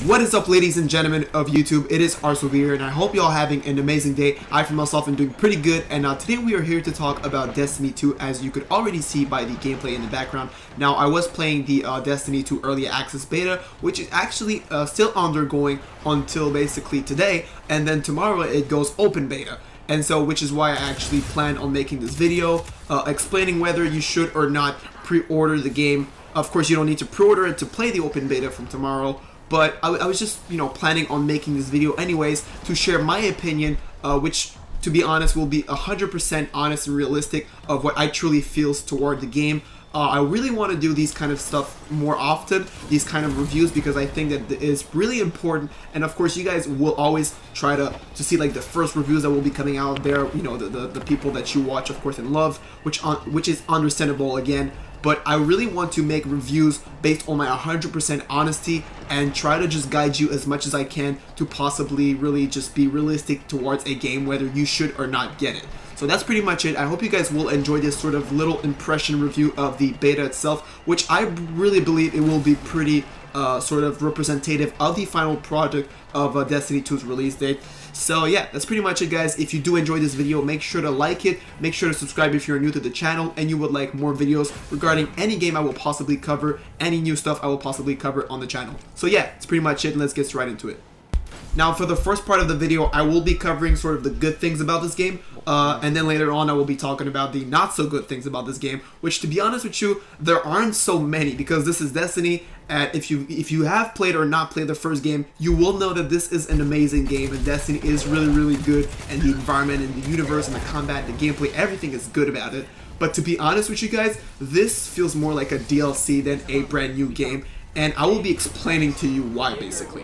What is up, ladies and gentlemen of YouTube? It is Arsenal here, and I hope y'all having an amazing day. I for myself am doing pretty good, and today we are here to talk about Destiny 2, as you could already see by the gameplay in the background. Now, I was playing the Destiny 2 Early Access Beta, which is actually still undergoing until basically today, and then tomorrow it goes Open Beta. And so, which is why I actually plan on making this video, explaining whether you should or not pre-order the game. Of course, you don't need to pre-order it to play the Open Beta from tomorrow. But I was just, planning on making this video anyways to share my opinion, which, to be honest, will be 100% honest and realistic of what I truly feel toward the game. I really want to do these kind of stuff more often, these kind of reviews, because I think that it is really important. And of course, you guys will always try to see like the first reviews that will be coming out there. The people that you watch, of course, and love, which is understandable again. But I really want to make reviews based on my 100% honesty and try to just guide you as much as I can to possibly really just be realistic towards a game, whether you should or not get it. So that's pretty much it. I hope you guys will enjoy this sort of little impression review of the beta itself, which I really believe it will be pretty sort of representative of the final product of Destiny 2's release date. So yeah, that's pretty much it, guys. If you do enjoy this video, make sure to like it, make sure to subscribe if you're new to the channel and you would like more videos regarding any game I will possibly cover, any new stuff I will possibly cover on the channel. So yeah, that's pretty much it, and let's get right into it. Now, for the first part of the video, I will be covering sort of the good things about this game, and then later on I will be talking about the not so good things about this game, which, to be honest with you, there aren't so many, because this is Destiny, and if you have played or not played the first game, you will know that this is an amazing game, and Destiny is really, really good, and the environment and the universe and the combat, the gameplay, everything is good about it. But to be honest with you guys, this feels more like a DLC than a brand new game, and I will be explaining to you why, basically.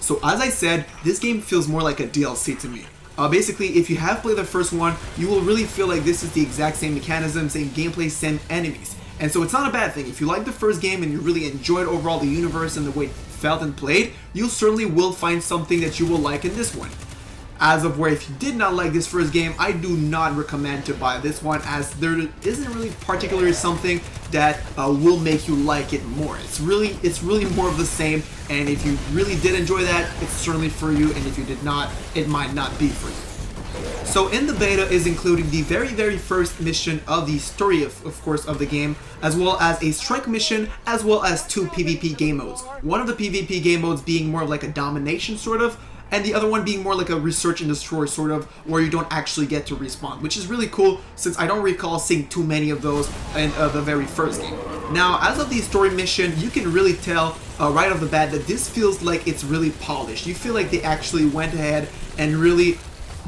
So as I said, this game feels more like a DLC to me. Basically, if you have played the first one, you will really feel like this is the exact same mechanism, same gameplay, same enemies. And so it's not a bad thing. If you like the first game and you really enjoyed overall the universe and the way it felt and played, you certainly will find something that you will like in this one. As of where, if you did not like this first game, I do not recommend to buy this one, as there isn't really particularly something that will make you like it more. It's really more of the same, and if you really did enjoy that, it's certainly for you, and if you did not, it might not be for you. So in the beta is including the very first mission of the story of course of the game, as well as a strike mission, as well as 2 PvP game modes. One of the PvP game modes being more of like a domination sort of, and the other one being more like a research and destroy sort of, where you don't actually get to respawn, which is really cool since I don't recall seeing too many of those in the very first game. Now, as of the story mission, you can really tell right off the bat that this feels like it's really polished. You feel like they actually went ahead and really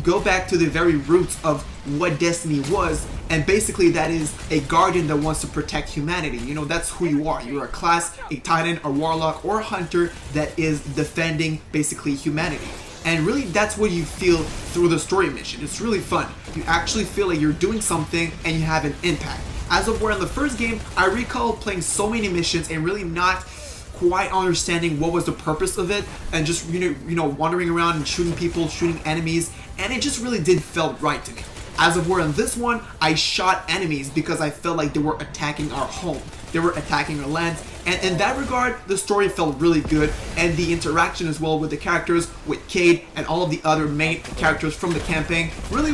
go back to the very roots of what Destiny was, and basically that is a guardian that wants to protect humanity. That's who you are. You're a class, a titan, a warlock, or a hunter that is defending basically humanity. And really, that's what you feel through the story mission. It's really fun. You actually feel like you're doing something and you have an impact. As of where in the first game, I recall playing so many missions and really not quite understanding what was the purpose of it, and just wandering around and shooting people, shooting enemies, and it just really did felt right to me. As of where in this one, I shot enemies because I felt like they were attacking our home, they were attacking our lands, and in that regard, the story felt really good, and the interaction as well with the characters, with Cayde and all of the other main characters from the campaign, really,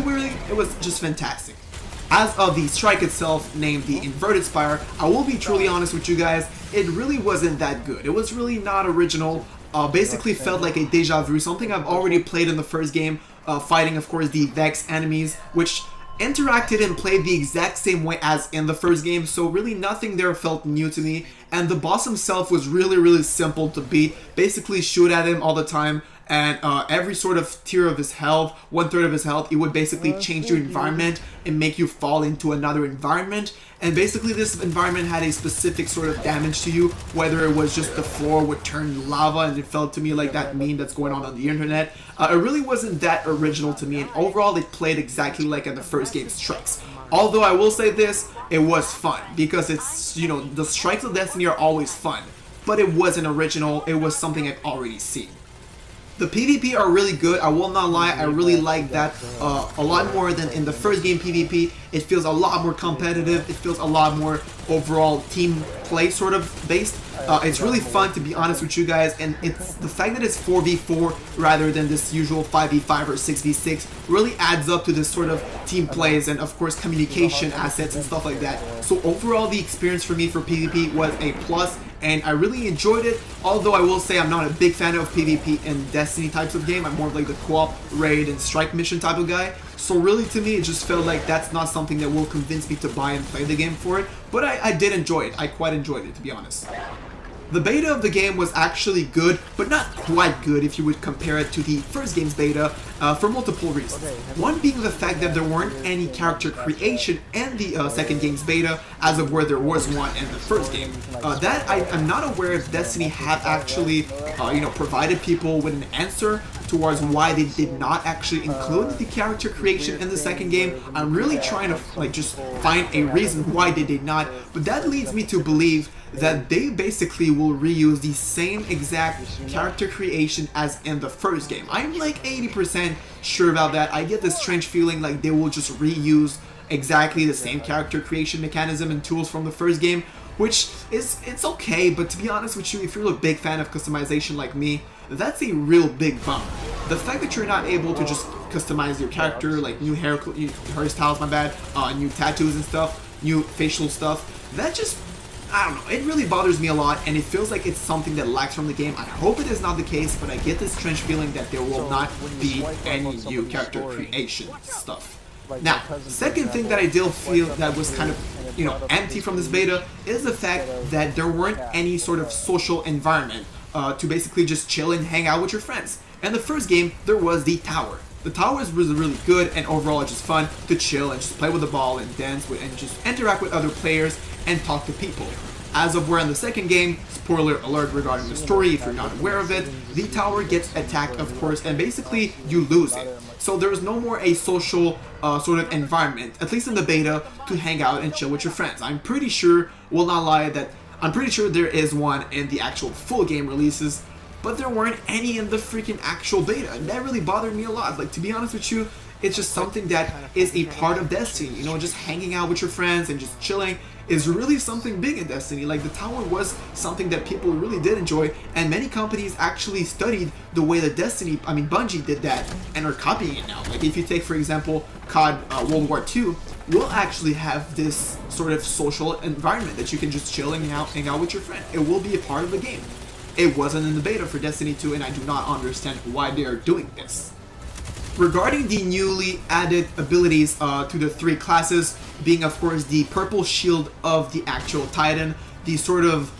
it was just fantastic. As of the strike itself, named the Inverted Spire, I will be truly honest with you guys, it really wasn't that good. It was really not original. Basically felt like a deja vu, something I've already played in the first game, fighting, of course, the Vex enemies, which interacted and played the exact same way as in the first game, so really nothing there felt new to me. And the boss himself was really simple to beat. Basically shoot at him all the time, and every sort of tier of his health, 1/3 of his health, it would basically change your environment and make you fall into another environment. And basically this environment had a specific sort of damage to you, whether it was just the floor would turn lava, and it felt to me like that meme that's going on the internet. It really wasn't that original to me, and overall it played exactly like in the first game Strikes. Although I will say this, it was fun, because it's, the Strikes of Destiny are always fun, but it wasn't original, it was something I've already seen. The PvP are really good. I will not lie. I really like that a lot more than in the first game PvP. It feels a lot more competitive. It feels a lot more overall team play sort of based. It's really fun, to be honest with you guys, and it's the fact that it's 4v4 rather than this usual 5v5 or 6v6 really adds up to this sort of team plays and of course communication assets and stuff like that. So overall, the experience for me for PvP was a plus, and I really enjoyed it. Although I will say I'm not a big fan of PvP in Destiny types of game. I'm more of like the co-op, raid, and strike mission type of guy. So really, to me, it just felt like that's not something that will convince me to buy and play the game for it. But I did enjoy it. I quite enjoyed it, to be honest. The beta of the game was actually good, but not quite good if you would compare it to the first game's beta for multiple reasons. One being the fact that there weren't any character creation in the second game's beta, as of where there was one in the first game. That I'm not aware if Destiny had actually, provided people with an answer towards why they did not actually include the character creation in the second game. I'm really trying to just find a reason why they did not, but that leads me to believe that they basically will reuse the same exact character creation as in the first game. I'm like 80% sure about that. I get this strange feeling like they will just reuse exactly the same character creation mechanism and tools from the first game, which it's okay, but to be honest with you, if you're a big fan of customization like me, that's a real big bummer. The fact that you're not able to just customize your character, like new hairstyles, my bad, new tattoos and stuff, new facial stuff, that just, I don't know, it really bothers me a lot, and it feels like it's something that lacks from the game. I hope it is not the case, but I get this strange feeling that there will not be any new character creation stuff. Now, second thing that I did feel that was kind of, empty from this beta is the fact that there weren't any sort of social environment to basically just chill and hang out with your friends. In the first game, there was the tower. The tower was really good, and overall it's just fun to chill and just play with the ball and dance with and just interact with other players and talk to people. As of where in the second game, spoiler alert regarding the story if you're not aware of it, the tower gets attacked, of course, and basically you lose it. So there's no more a social sort of environment, at least in the beta, to hang out and chill with your friends. I'm pretty sure, will not lie, that I'm pretty sure there is one in the actual full game releases, but there weren't any in the freaking actual beta, and that really bothered me a lot. Like, to be honest with you, it's just something that is a part of Destiny, just hanging out with your friends and just chilling is really something big in Destiny. Like, the tower was something that people really did enjoy, and many companies actually studied the way that Bungie did that and are copying it now. Like, if you take, for example, COD World War II, will actually have this sort of social environment that you can just chill and hang out with your friend. It will be a part of the game. It wasn't in the beta for Destiny 2, and I do not understand why they are doing this. Regarding the newly added abilities to the three classes, being of course the purple shield of the actual Titan, the sort of,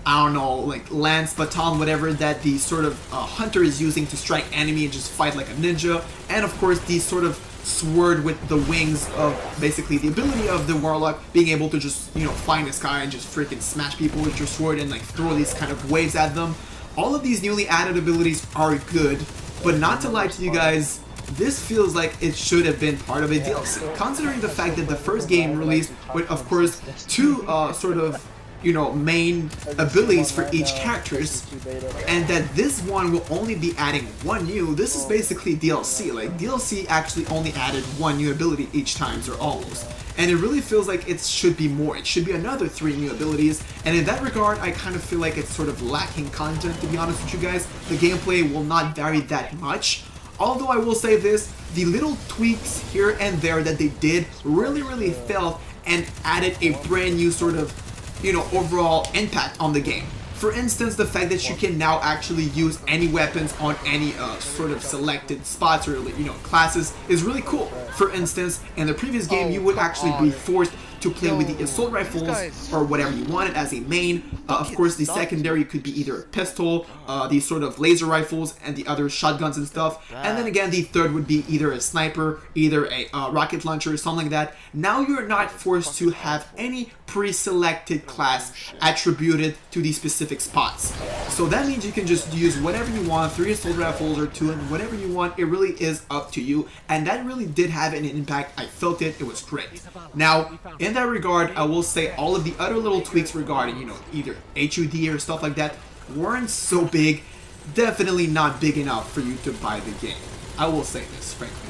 I don't know, like lance, baton, whatever that the sort of hunter is using to strike enemy and just fight like a ninja, and of course the sort of sword with the wings of basically the ability of the warlock being able to just, fly in the sky and just freaking smash people with your sword and like throw these kind of waves at them. All of these newly added abilities are good, but not to lie to you guys, this feels like it should have been part of a DLC, considering the fact that the first game released with, of course, two sort of, main abilities for each characters, and that this one will only be adding one new. This is basically DLC. Like, DLC actually only added one new ability each time, or almost. And it really feels like it should be more. It should be another 3 new abilities, and in that regard, I kind of feel like it's sort of lacking content, to be honest with you guys. The gameplay will not vary that much. Although I will say this, the little tweaks here and there that they did really felt and added a brand new sort of, overall impact on the game. For instance, the fact that you can now actually use any weapons on any sort of selected spots or, classes is really cool. For instance, in the previous game, you would actually be forced to play with the assault rifles or whatever you wanted as a main. Of course, the secondary could be either a pistol, these sort of laser rifles, and the other shotguns and stuff. And then again, the third would be either a sniper, either a rocket launcher, or something like that. Now you're not forced to have any pre-selected class attributed to these specific spots. So that means you can just use whatever you want, 3 assault rifles or 2, and whatever you want. It really is up to you, and that really did have an impact. I felt it. It was great. Now, in that regard, I will say all of the other little tweaks regarding, either HUD or stuff like that weren't so big. definitely not big enough for you to buy the game. I will say this, frankly.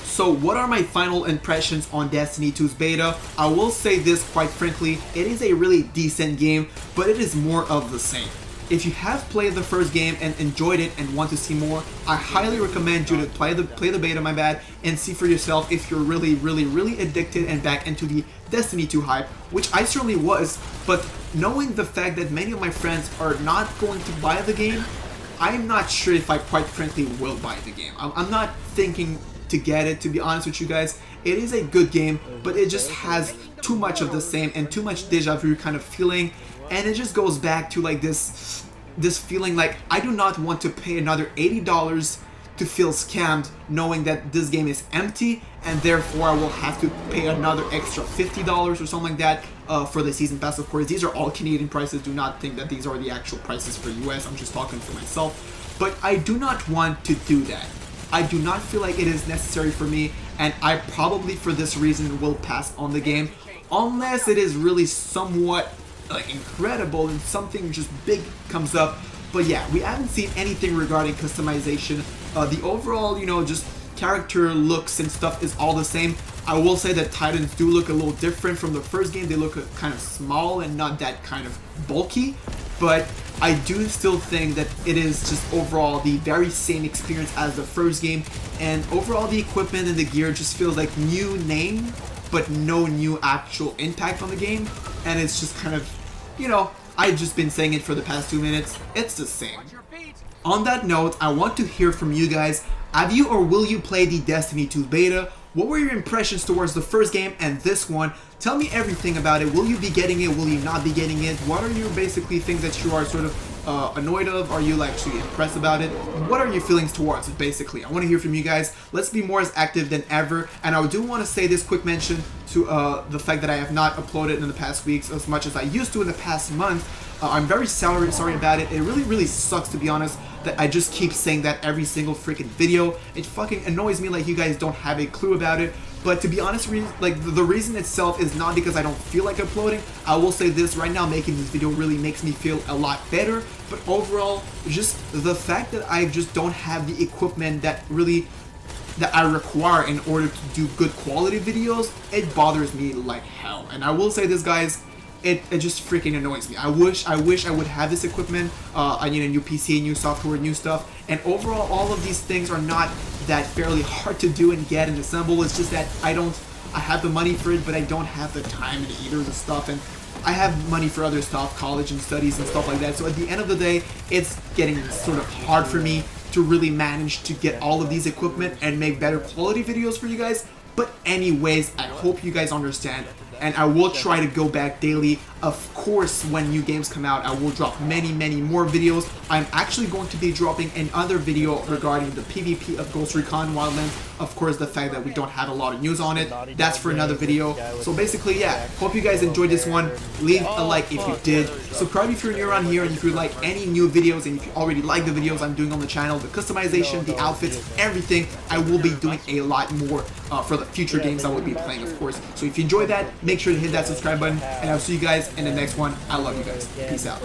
So what are my final impressions on Destiny 2's beta? I will say this quite frankly, it is a really decent game, but it is more of the same. If you have played the first game and enjoyed it and want to see more, I highly recommend you to play the beta, my bad, and see for yourself if you're really addicted and back into the Destiny 2 hype, which I certainly was, but knowing the fact that many of my friends are not going to buy the game, I'm not sure if I quite frankly will buy the game. I'm not thinking to get it, to be honest with you guys. It is a good game, but it just has too much of the same and too much deja vu kind of feeling, and it just goes back to like this feeling like I do not want to pay another $80 to feel scammed, knowing that this game is empty, and therefore I will have to pay another extra $50 or something like that for the season pass. Of course, these are all Canadian prices. Do not think that these are the actual prices for US. I'm just talking for myself. But I do not want to do that. I do not feel like it is necessary for me, and I probably for this reason will pass on the game, unless it is really somewhat like incredible and something just big comes up. But yeah, we haven't seen anything regarding customization. The overall, you know, just character looks and stuff is all the same. I will say that Titans do look a little different from the first game. They look kind of small and not that kind of bulky, but I do still think that it is just overall the very same experience as the first game, and overall the equipment and the gear just feels like new name but no new actual impact on the game, and it's just kind of, you know, I've just been saying it for the past 2 minutes, it's the same. On that note, I want to hear from you guys. Have you or will you play the Destiny 2 beta? What were your impressions towards the first game and this one? Tell me everything about it. Will you be getting it? Will you not be getting it? What are your basically things that you are sort of annoyed of? Are you actually impressed about it? What are your feelings towards it basically? I want to hear from you guys. Let's be more as active than ever. And I do want to say this quick mention to the fact that I have not uploaded in the past weeks as much as I used to in the past month. I'm very sorry about it. It really sucks, to be honest, that I just keep saying that every single freaking video. It fucking annoys me like you guys don't have a clue about it. But to be honest, like the reason itself is not because I don't feel like uploading. I will say this right now, making this video really makes me feel a lot better. But overall, just the fact that I just don't have the equipment that I require in order to do good quality videos, it bothers me like hell. And I will say this, guys, it just freaking annoys me. I wish I would have this equipment. I need a new PC, new software, new stuff. And overall, all of these things are not that fairly hard to do and get and assemble. It's just that I have the money for it, but I don't have the time to either of the stuff. And I have money for other stuff, college and studies and stuff like that. So at the end of the day, it's getting sort of hard for me to really manage to get all of these equipment and make better quality videos for you guys. But anyways, I hope you guys understand, and I will try to go back daily. Of course, when new games come out, I will drop many more videos. I'm actually going to be dropping another video regarding the PvP of Ghost Recon Wildlands. Of course, the fact that we don't have a lot of news on it, that's for another video. So basically, yeah, hope you guys enjoyed this one. Leave a like if you did. Subscribe if you're new around here, and if you like any new videos, and if you already like the videos I'm doing on the channel, the customization, the outfits, everything, I will be doing a lot more for the future games I will be playing, of course. So if you enjoyed that, make sure to hit that subscribe button, and I'll see you guys in the next one. I love you guys. Peace out.